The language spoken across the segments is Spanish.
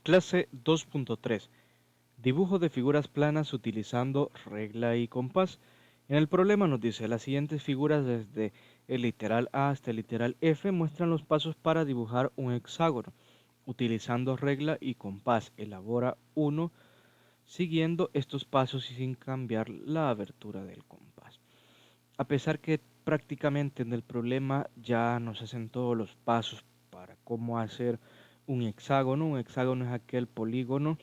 Clase 2.3. Dibujo de figuras planas utilizando regla y compás. En el problema nos dice, las siguientes figuras desde el literal A hasta el literal F muestran los pasos para dibujar un hexágono. Utilizando regla y compás, elabora uno siguiendo estos pasos y sin cambiar la abertura del compás. A pesar que prácticamente en el problema ya nos hacen todos los pasos para cómo hacer un hexágono. Un hexágono es aquel polígono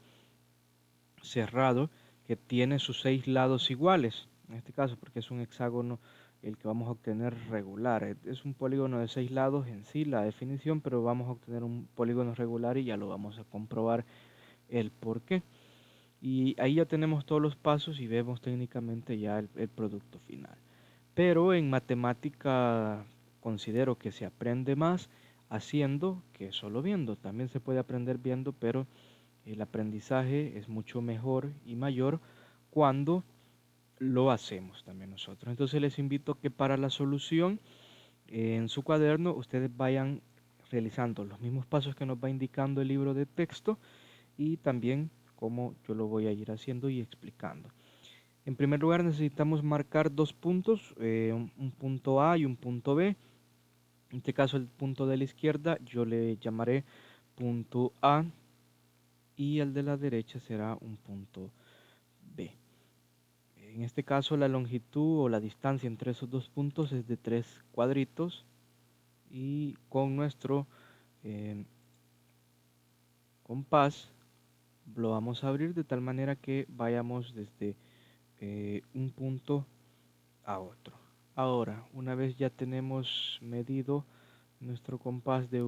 cerrado que tiene sus 6 lados iguales. En este caso, porque es un hexágono el que vamos a obtener regular. Es un polígono de 6 lados en sí la definición, pero vamos a obtener un polígono regular y ya lo vamos a comprobar el por qué. Y ahí ya tenemos todos los pasos y vemos técnicamente ya el producto final. Pero en matemática considero que se aprende más haciendo que solo viendo. También se puede aprender viendo, pero el aprendizaje es mucho mejor y mayor cuando lo hacemos también nosotros. Entonces les invito que para la solución en su cuaderno ustedes vayan realizando los mismos pasos que nos va indicando el libro de texto y también cómo yo lo voy a ir haciendo y explicando. En primer lugar necesitamos marcar dos puntos, un punto A y un punto B. En este caso el punto de la izquierda yo le llamaré punto A y el de la derecha será un punto B. En este caso la longitud o la distancia entre esos dos puntos es de 3 cuadritos y con nuestro eh, compás lo vamos a abrir de tal manera que vayamos desde un punto a otro. Ahora, una vez ya tenemos medido nuestro compás de,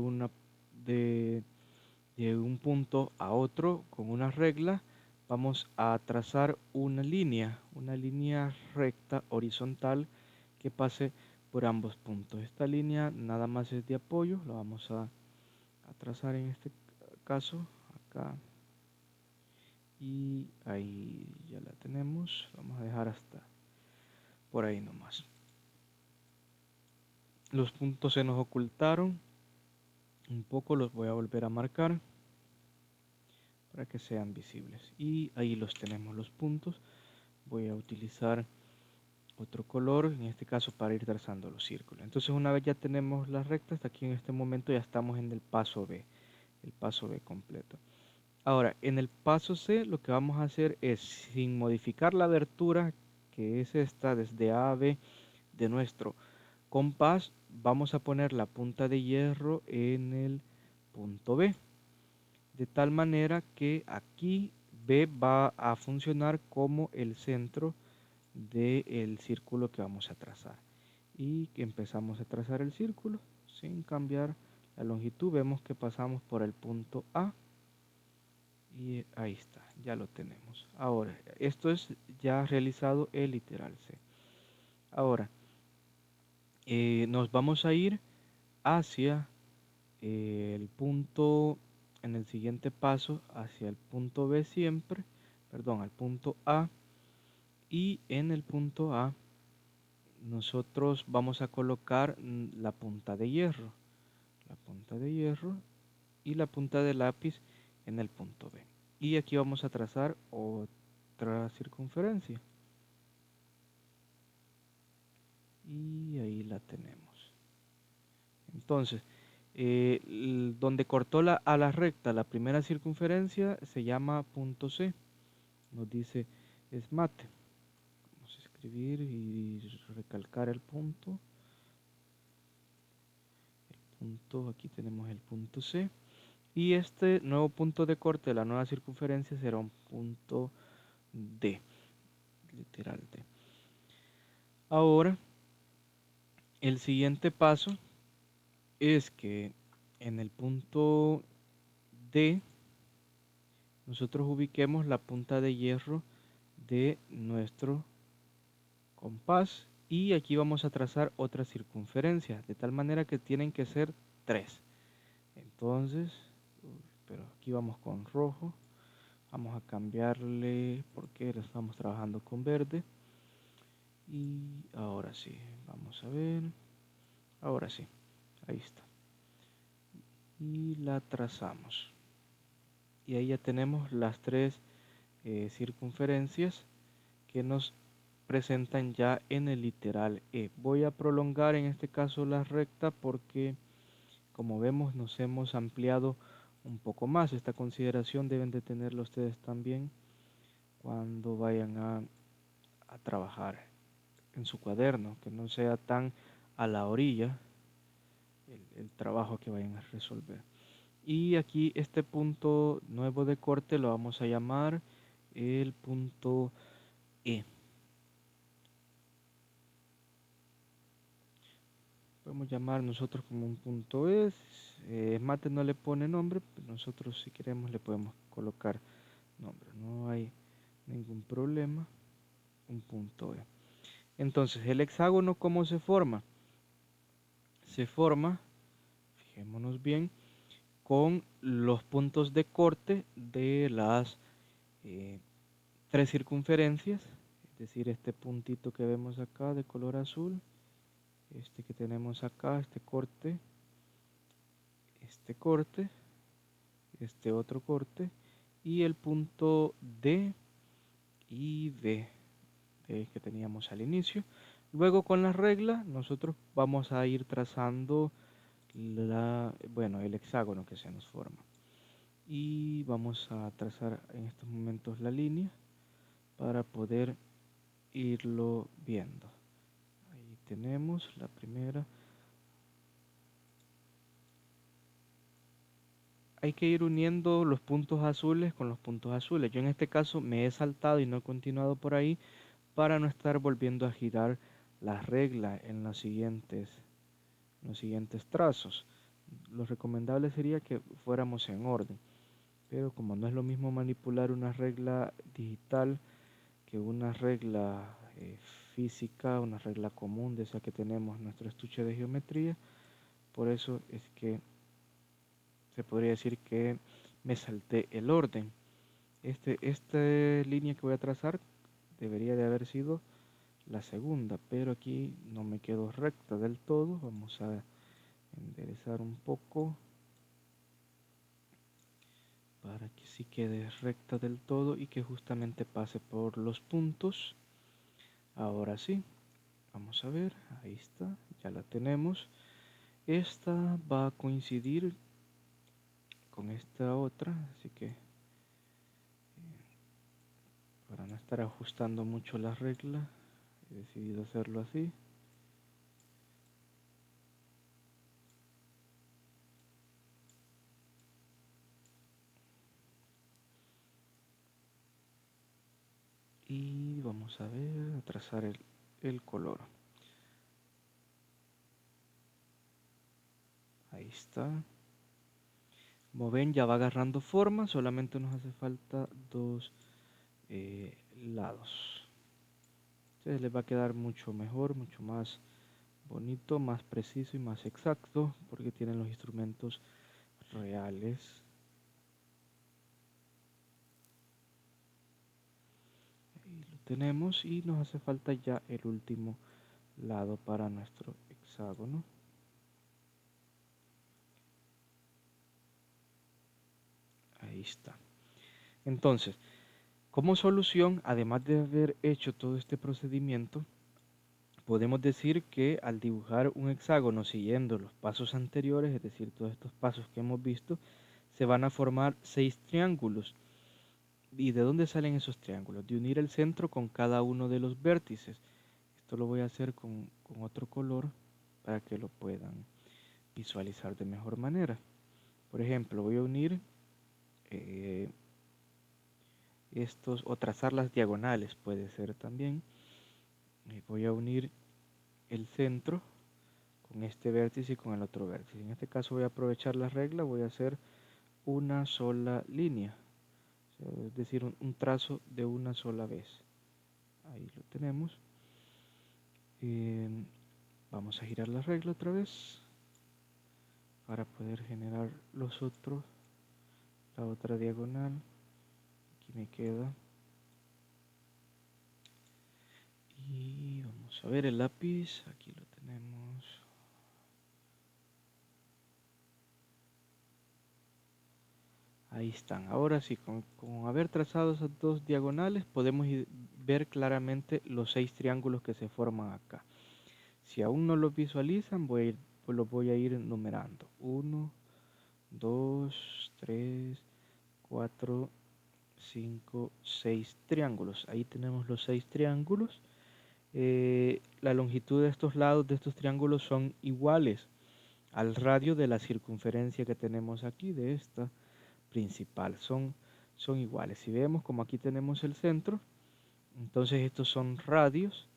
de un punto a otro con una regla, vamos a trazar una línea recta horizontal que pase por ambos puntos. Esta línea nada más es de apoyo, la vamos a trazar en este caso acá y ahí ya la tenemos. Vamos a dejar hasta por ahí nomás. Los puntos se nos ocultaron un poco, los voy a volver a marcar para que sean visibles y ahí los tenemos los puntos. Voy a utilizar otro color, en este caso para ir trazando los círculos. Entonces una vez ya tenemos las rectas, aquí en este momento ya estamos en el paso B completo. Ahora, en el paso C lo que vamos a hacer es, sin modificar la abertura, que es esta desde A a B de nuestro compás, vamos a poner la punta de hierro en el punto B. De tal manera que aquí B va a funcionar como el centro del círculo que vamos a trazar. Y que empezamos a trazar el círculo sin cambiar la longitud. Vemos que pasamos por el punto A. Y ahí está, ya lo tenemos. Ahora, esto es ya realizado el literal C. Ahora, nos vamos a ir hacia el punto, en el siguiente paso, hacia el punto B siempre, perdón, al punto A. Y en el punto A, nosotros vamos a colocar la punta de hierro. La punta de hierro y la punta de lápiz en el punto B. Y aquí vamos a trazar otra circunferencia. Y ahí la tenemos. Entonces, donde cortó a la recta la primera circunferencia se llama punto C. Nos dice es mate. Vamos a escribir y recalcar el punto. Aquí tenemos el punto C. Y este nuevo punto de corte de la nueva circunferencia será un punto D, literal D. Ahora, el siguiente paso es que en el punto D nosotros ubiquemos la punta de hierro de nuestro compás y aquí vamos a trazar otra circunferencia, de tal manera que tienen que ser 3. Entonces, pero aquí vamos con rojo. Vamos a cambiarle porque estamos trabajando con verde. Y ahora sí, vamos a ver. Ahora sí, ahí está. Y la trazamos. y ahí ya tenemos las tres circunferencias que nos presentan ya en el literal E. Voy a prolongar en este caso la recta porque, como vemos, nos hemos ampliado un poco más. Esta consideración deben de tenerla ustedes también cuando vayan a trabajar en su cuaderno, que no sea tan a la orilla el trabajo que vayan a resolver. Y aquí este punto nuevo de corte lo vamos a llamar el punto E. Podemos llamar nosotros como un punto E. Mate no le pone nombre, pero nosotros si queremos le podemos colocar nombre. No hay ningún problema. Un punto E. Entonces, el hexágono, ¿cómo se forma? Se forma, fijémonos bien, con los puntos de corte de las tres circunferencias, es decir, este puntito que vemos acá de color azul, este que tenemos acá, este corte, este otro corte, y el punto D y D que teníamos al inicio. Luego con la regla nosotros vamos a ir trazando el hexágono que se nos forma. Y vamos a trazar en estos momentos la línea para poder irlo viendo. Ahí tenemos la primera. Hay que ir uniendo los puntos azules con los puntos azules. Yo en este caso me he saltado y no he continuado por ahí para no estar volviendo a girar la regla en los siguientes trazos. Lo recomendable sería que fuéramos en orden, pero como no es lo mismo manipular una regla digital que una regla física, una regla común de esa que tenemos en nuestro estuche de geometría, por eso es que se podría decir que me salté el orden. Esta línea que voy a trazar debería de haber sido la segunda, pero aquí no me quedó recta del todo. Vamos a enderezar un poco para que sí quede recta del todo y que justamente pase por los puntos. Ahora sí, vamos a ver, ahí está, ya la tenemos. Esta va a coincidir con esta otra, así que para no estar ajustando mucho la regla, he decidido hacerlo así. Y vamos a ver, a trazar el color. Ahí está. Como ven, ya va agarrando forma, solamente nos hace falta dos lados. Entonces les va a quedar mucho mejor, mucho más bonito, más preciso y más exacto, porque tienen los instrumentos reales. Ahí lo tenemos y nos hace falta ya el último lado para nuestro hexágono. Ahí está. Entonces, como solución, además de haber hecho todo este procedimiento, podemos decir que al dibujar un hexágono siguiendo los pasos anteriores, es decir, todos estos pasos que hemos visto, se van a formar 6 triángulos. ¿Y de dónde salen esos triángulos? De unir el centro con cada uno de los vértices. Esto lo voy a hacer con otro color para que lo puedan visualizar de mejor manera. Por ejemplo, voy a unir estos, o trazar las diagonales puede ser también. Voy a unir el centro con este vértice y con el otro vértice. En este caso voy a aprovechar la regla, voy a hacer una sola línea, es decir, un trazo de una sola vez. Ahí lo tenemos. Vamos a girar la regla otra vez para poder generar la otra diagonal. Aquí me queda. Y vamos a ver el lápiz, aquí lo tenemos. Ahí están. Ahora sí, con haber trazado esas dos diagonales, podemos ver claramente los 6 triángulos que se forman acá. Si aún no los visualizan, pues los voy a ir numerando. 1, 2, 3, 4, 5, 6 triángulos. Ahí tenemos los 6 triángulos. La longitud de estos lados de estos triángulos son iguales al radio de la circunferencia que tenemos aquí, de esta principal. Son iguales. Si vemos como aquí tenemos el centro, entonces estos son radios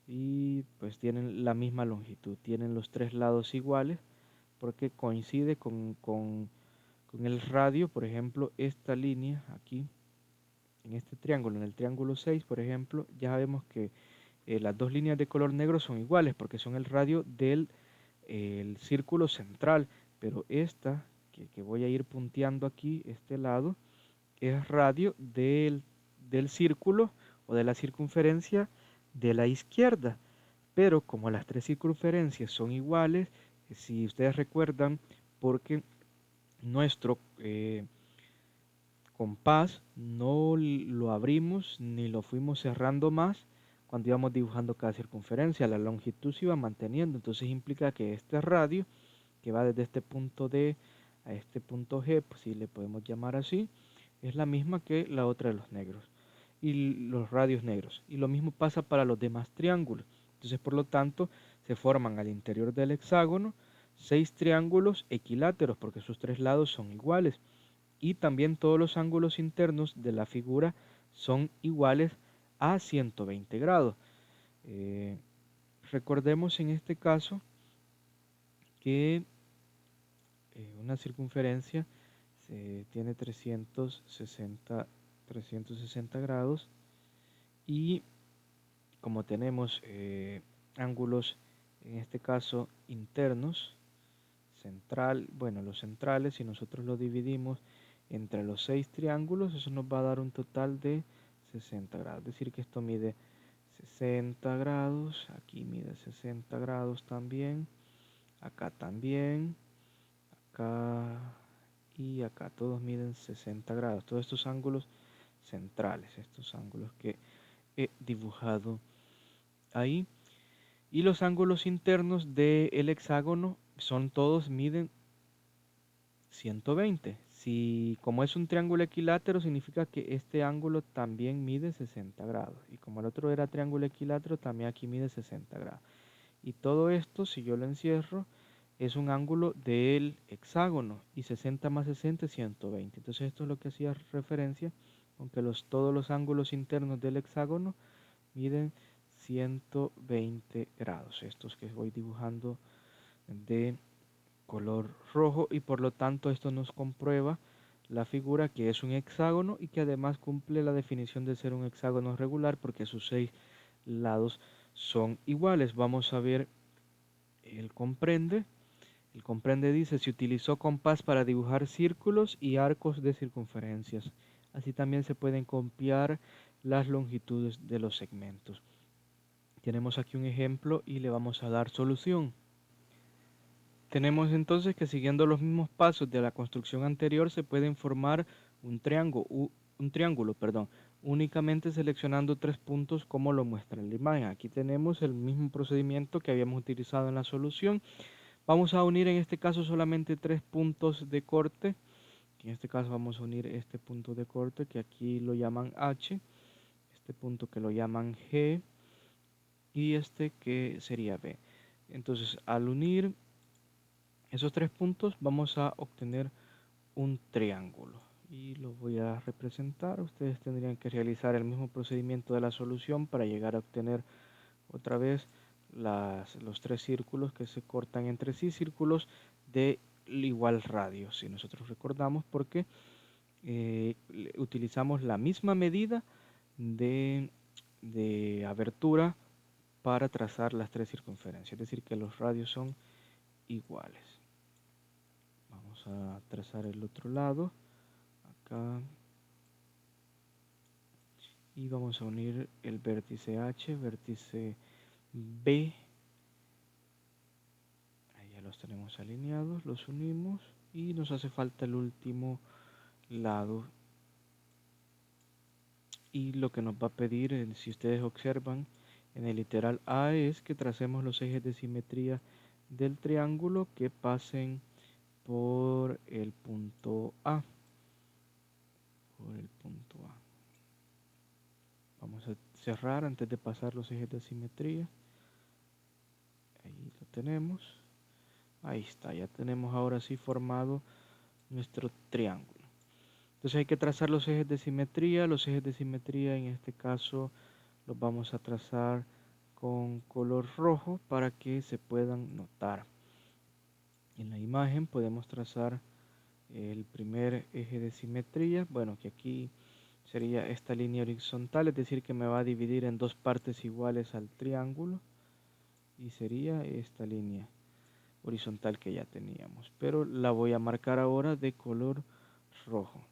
y pues tienen la misma longitud. Tienen los 3 lados iguales porque coincide con el radio. Por ejemplo, esta línea aquí, en este triángulo, en el triángulo 6, por ejemplo, ya vemos que las dos líneas de color negro son iguales porque son el radio del el círculo central, pero esta que voy a ir punteando aquí, este lado, es radio del círculo o de la circunferencia de la izquierda. Pero como las tres circunferencias son iguales, si ustedes recuerdan, porque nuestro compás no lo abrimos ni lo fuimos cerrando más cuando íbamos dibujando cada circunferencia, la longitud se iba manteniendo, entonces implica que este radio, que va desde este punto D a este punto G, pues si le podemos llamar así, es la misma que la otra de los negros y los radios negros. Y lo mismo pasa para los demás triángulos. Entonces, por lo tanto, se forman al interior del hexágono 6 triángulos equiláteros porque sus 3 lados son iguales. Y también todos los ángulos internos de la figura son iguales a 120 grados. Eh, Recordemos en este caso que una circunferencia tiene 360 grados y como tenemos ángulos en este caso internos, bueno, los centrales, si nosotros lo dividimos entre los 6 triángulos, eso nos va a dar un total de 60 grados. Es decir, que esto mide 60 grados, aquí mide 60 grados también, acá también, acá y acá, todos miden 60 grados. Todos estos ángulos centrales, estos ángulos que he dibujado ahí. Y los ángulos internos del hexágono son todos, miden 120. Si como es un triángulo equilátero, significa que este ángulo también mide 60 grados. Y como el otro era triángulo equilátero, también aquí mide 60 grados. Y todo esto, si yo lo encierro, es un ángulo del hexágono. Y 60 más 60 es 120. Entonces esto es lo que hacía referencia, aunque todos los ángulos internos del hexágono miden 120 grados. Estos que voy dibujando de color rojo, y por lo tanto esto nos comprueba la figura que es un hexágono y que además cumple la definición de ser un hexágono regular porque sus 6 lados son iguales. Vamos a ver el comprende. El comprende dice: se utilizó compás para dibujar círculos y arcos de circunferencias. Así también se pueden copiar las longitudes de los segmentos. Tenemos aquí un ejemplo y le vamos a dar solución. Tenemos entonces que siguiendo los mismos pasos de la construcción anterior se pueden formar un triángulo, únicamente seleccionando 3 puntos como lo muestra la imagen. Aquí tenemos el mismo procedimiento que habíamos utilizado en la solución. Vamos a unir en este caso solamente 3 puntos de corte. En este caso vamos a unir este punto de corte que aquí lo llaman H, este punto que lo llaman G y este que sería B. Entonces al unir esos 3 puntos vamos a obtener un triángulo y lo voy a representar. Ustedes tendrían que realizar el mismo procedimiento de la solución para llegar a obtener otra vez los 3 círculos que se cortan entre sí, círculos de igual radio, si nosotros recordamos, porque utilizamos la misma medida de abertura para trazar las 3 circunferencias, es decir que los radios son iguales. Vamos a trazar el otro lado, acá, y vamos a unir el vértice H, vértice B, ahí ya los tenemos alineados, los unimos y nos hace falta el último lados. Y lo que nos va a pedir, si ustedes observan en el literal A, es que tracemos los ejes de simetría del triángulo que pasen por el punto A. Por el punto A. Vamos a cerrar antes de pasar los ejes de simetría. Ahí lo tenemos. Ahí está, ya tenemos ahora sí formado nuestro triángulo. Entonces hay que trazar los ejes de simetría. Los ejes de simetría en este caso los vamos a trazar con color rojo para que se puedan notar. En la imagen podemos trazar el primer eje de simetría, bueno, que aquí sería esta línea horizontal, es decir, que me va a dividir en dos partes iguales al triángulo, y sería esta línea horizontal que ya teníamos, pero la voy a marcar ahora de color rojo.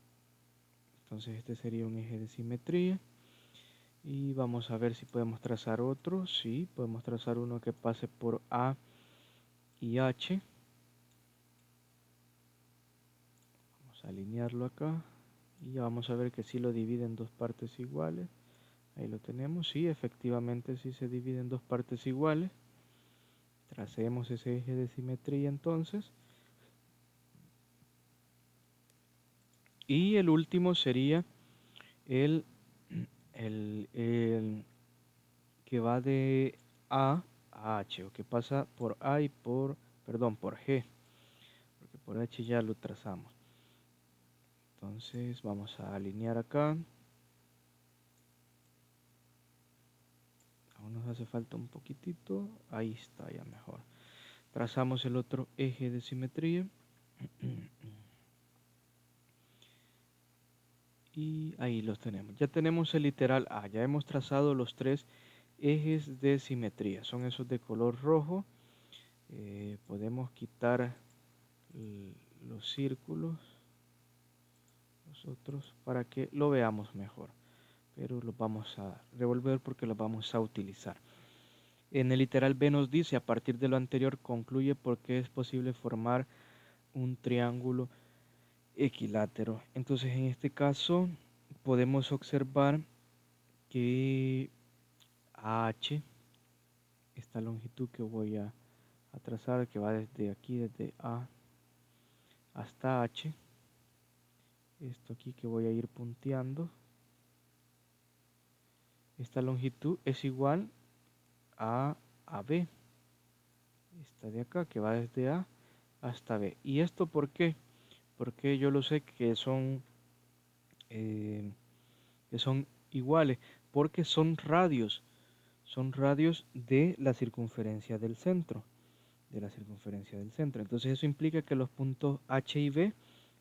Entonces este sería un eje de simetría. Y vamos a ver si podemos trazar otro. Sí, podemos trazar uno que pase por A y H. Vamos a alinearlo acá. Y ya vamos a ver que sí lo divide en dos partes iguales. Ahí lo tenemos. Sí, efectivamente sí se divide en dos partes iguales. Tracemos ese eje de simetría entonces. Y el último sería el que va de A a H, o que pasa por A y por G, porque por H ya lo trazamos. Entonces vamos a alinear acá. Aún nos hace falta un poquitito. Ahí está, ya mejor. Trazamos el otro eje de simetría. Y ahí los tenemos. Ya tenemos el literal A. Ya hemos trazado los tres ejes de simetría. Son esos de color rojo. Podemos quitar los círculos, los otros, para que lo veamos mejor. Pero los vamos a revolver porque los vamos a utilizar. En el literal B nos dice, a partir de lo anterior concluye porque es posible formar un triángulo equilátero. Entonces en este caso podemos observar que AH, esta longitud que voy a trazar, que va desde aquí, desde A hasta H, esto aquí que voy a ir punteando, esta longitud es igual a AB, esta de acá que va desde A hasta B. ¿Y esto por qué? Porque yo lo sé que son iguales, porque son radios de la circunferencia del centro, Entonces eso implica que los puntos H y B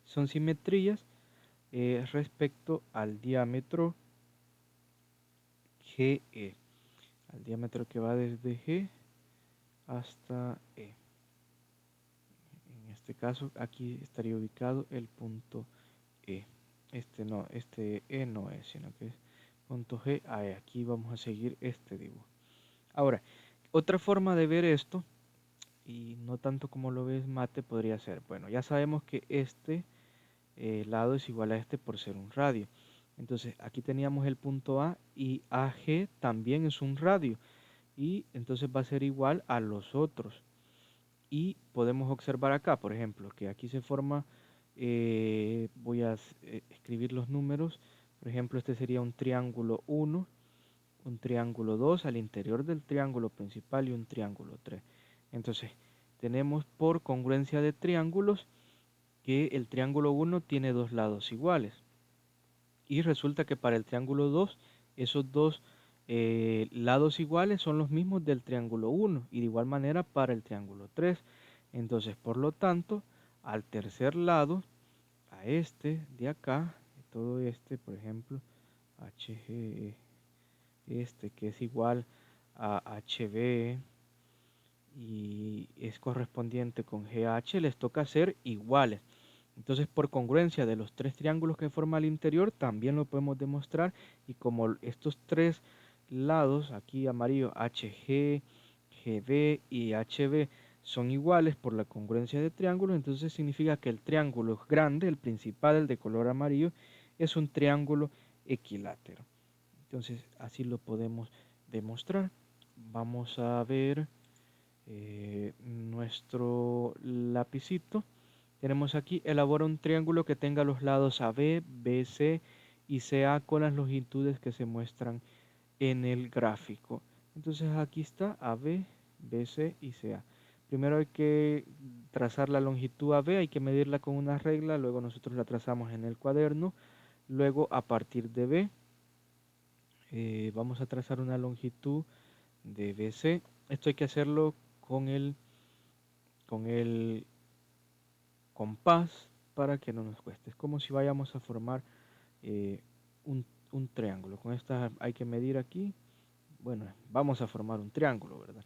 son simetrías respecto al diámetro GE, al diámetro que va desde G hasta E. En este caso aquí estaría ubicado el punto E. Este E no es, sino que es punto G a E. Aquí vamos a seguir este dibujo. Ahora, otra forma de ver esto, y no tanto como lo ves mate, podría ser, bueno, ya sabemos que este lado es igual a este por ser un radio. Entonces aquí teníamos el punto A y AG también es un radio. Y entonces va a ser igual a los otros. Y podemos observar acá, por ejemplo, que aquí se forma, voy a escribir los números. Por ejemplo, este sería un triángulo 1, un triángulo 2 al interior del triángulo principal y un triángulo 3. Entonces, tenemos por congruencia de triángulos que el triángulo 1 tiene dos lados iguales. Y resulta que para el triángulo 2, esos dos lados iguales son los mismos del triángulo 1. Y de igual manera para el triángulo 3. Entonces, por lo tanto, al tercer lado, a este de acá, todo este, por ejemplo, HG, este que es igual a HB y es correspondiente con GH, les toca ser iguales. Entonces, por congruencia de los tres triángulos que forma el interior, también lo podemos demostrar. Y como estos tres lados, aquí amarillo, HG, GB y HB, son iguales por la congruencia de triángulos, entonces significa que el triángulo grande, el principal, el de color amarillo, es un triángulo equilátero. Entonces así lo podemos demostrar. Vamos a ver nuestro lapicito. Tenemos aquí, elabora un triángulo que tenga los lados AB, BC y CA con las longitudes que se muestran en el gráfico. Entonces aquí está AB, BC y CA. Primero hay que trazar la longitud AB, hay que medirla con una regla, luego nosotros la trazamos en el cuaderno. Luego a partir de B vamos a trazar una longitud de BC. Esto hay que hacerlo con el compás para que no nos cueste. Es como si vayamos a formar eh, un triángulo. Con esta hay que medir aquí. Bueno, vamos a formar un triángulo, ¿verdad?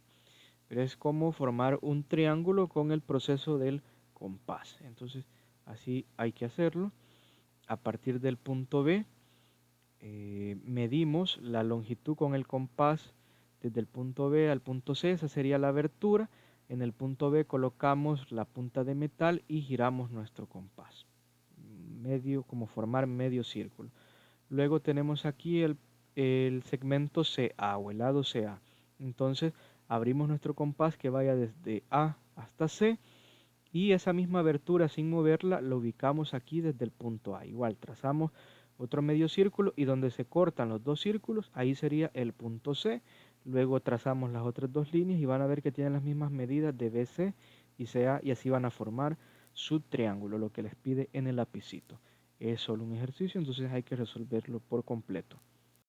Pero es como formar un triángulo con el proceso del compás. Entonces, así hay que hacerlo. A partir del punto B, medimos la longitud con el compás desde el punto B al punto C, esa sería la abertura. En el punto B colocamos la punta de metal y giramos nuestro compás, como formar medio círculo. Luego tenemos aquí el segmento CA o el lado CA. Entonces abrimos nuestro compás que vaya desde A hasta C y esa misma abertura sin moverla la ubicamos aquí desde el punto A. Igual trazamos otro medio círculo y donde se cortan los dos círculos, ahí sería el punto C. Luego trazamos las otras dos líneas y van a ver que tienen las mismas medidas de BC y CA y así van a formar su triángulo, lo que les pide en el lapicito. Es solo un ejercicio, entonces hay que resolverlo por completo.